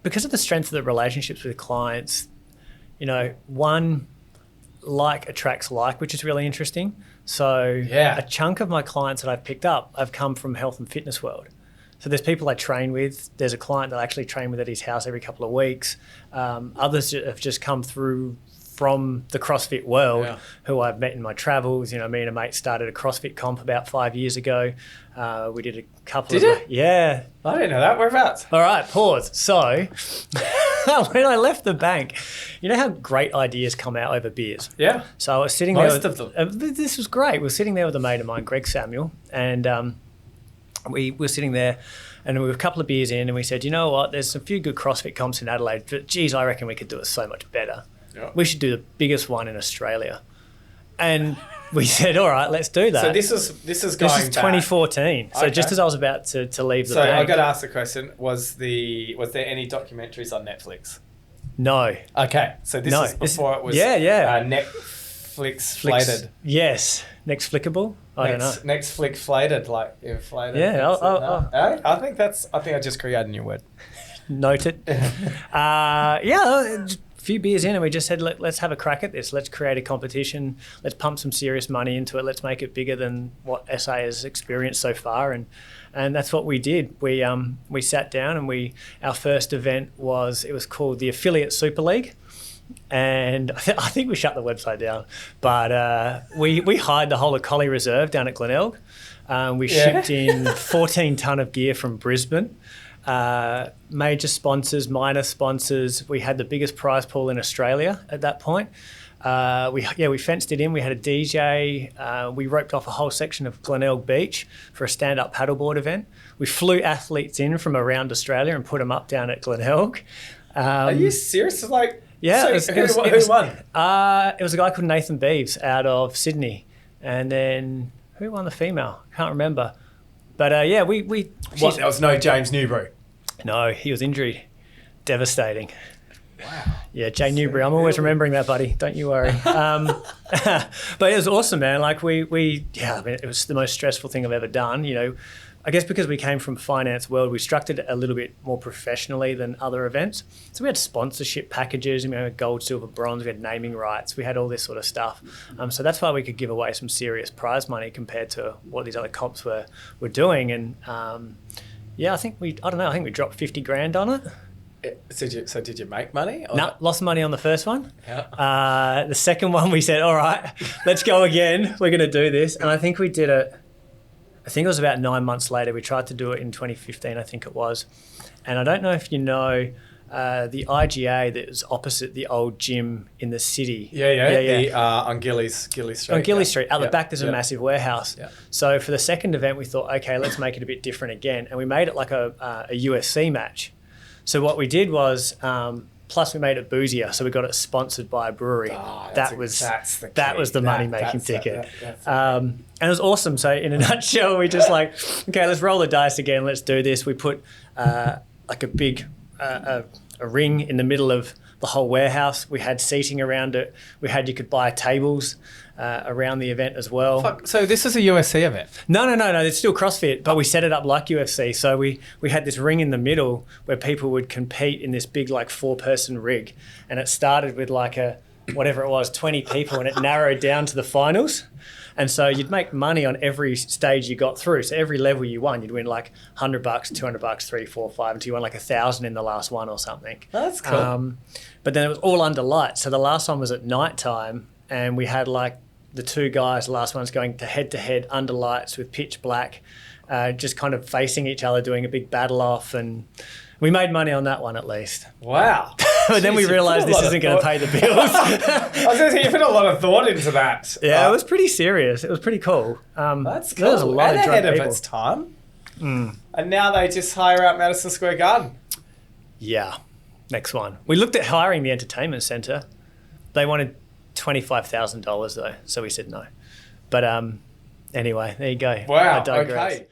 because of the strength of the relationships with clients, one, like attracts like, which is really interesting. So a chunk of my clients that I've picked up have come from health and fitness world. So there's people I train with. There's a client that I actually train with at his house every couple of weeks. Others have just come through from the CrossFit world who I've met in my travels. Me and a mate started a CrossFit comp about 5 years ago. We did a couple Did of... you? Yeah. I didn't know that. Whereabouts? All right, pause. So when I left the bank, you know how great ideas come out over beers? Yeah. So I was sitting Most there... of them. This was great. We were sitting there with a mate of mine, Greg Samuel, and we were sitting there and we were a couple of beers in and we said, you know what, there's a few good CrossFit comps in Adelaide, but geez, I reckon we could do it so much better. Yeah. We should do the biggest one in Australia. And we said, all right, let's do that. So this is going back. 2014. So just as I was about to leave the bank. So I got to ask the question, was there any documentaries on Netflix? No. Okay. So this is before it was Netflix flated. Yes. Next flickable? I don't know. Next flick flated, like inflated. Yeah. I think I just created a new word. Noted. A few beers in and we just said, let's have a crack at this. Let's create a competition. Let's pump some serious money into it. Let's make it bigger than what SA has experienced so far. And that's what we did. We sat down and our first event was called the Affiliate Super League. And I think we shut the website down. But we hired the whole of Collie Reserve down at Glenelg. We shipped in 14 tonne of gear from Brisbane. Major sponsors, minor sponsors. We had the biggest prize pool in Australia at that point. We fenced it in. We had a DJ. We roped off a whole section of Glenelg Beach for a stand-up paddleboard event. We flew athletes in from around Australia and put them up down at Glenelg. Are you serious? Yeah. So who won? It was a guy called Nathan Beeves out of Sydney. And then who won the female? Can't remember. But there was no James Newbury? No, he was injured. Devastating. Wow. Yeah, Jay Newbury. I'm always remembering that, buddy. Don't you worry. But it was awesome, man. Like it was the most stressful thing I've ever done. I guess because we came from finance world, we structured it a little bit more professionally than other events. So we had sponsorship packages, we had gold, silver, bronze, we had naming rights, we had all this sort of stuff. So that's why we could give away some serious prize money compared to what these other comps were doing. And I think we dropped 50 grand on it. So did you make money? No, lost money on the first one. Yeah. The second one we said, all right, let's go again. We're going to do this. And I think we did it. I think it was about 9 months later. We tried to do it in 2015, I think it was. And I don't know if you know the IGA that was opposite the old gym in the city. On Gillies Street. On Gillies Street. At the back, there's a massive warehouse. Yeah. So for the second event, we thought, okay, let's make it a bit different again. And we made it like a UFC match. So what we did was... plus we made it boozier, so we got it sponsored by a brewery. That was the money-making ticket. And it was awesome. So in a nutshell, we just okay, let's roll the dice again. Let's do this. We put a big a ring in the middle of the whole warehouse. We had seating around it. You could buy tables around the event as well. So this is a UFC event? No. It's still CrossFit, but we set it up like UFC. So we had this ring in the middle where people would compete in this big 4-person rig. And it started with whatever it was, 20 people, and it narrowed down to the finals. And so you'd make money on every stage you got through. So every level you won, you'd win $100, $200, $300, $400, $500, until you won $1,000 in the last one or something. That's cool. But then it was all under lights. So the last one was at night time, and we had the two guys, the last one's going to head under lights with pitch black, just kind of facing each other, doing a big battle off. And we made money on that one at least. Wow. But then we realised this isn't going to pay the bills. I was going to say, you put a lot of thought into that. Yeah, it was pretty serious. It was pretty cool. That's cool. There was a lot of drunk ahead people. Of its time. And now they just hire out Madison Square Garden. Yeah, next one. We looked at hiring the entertainment centre. They wanted $25,000 though, so we said no. But anyway, there you go. Wow, okay.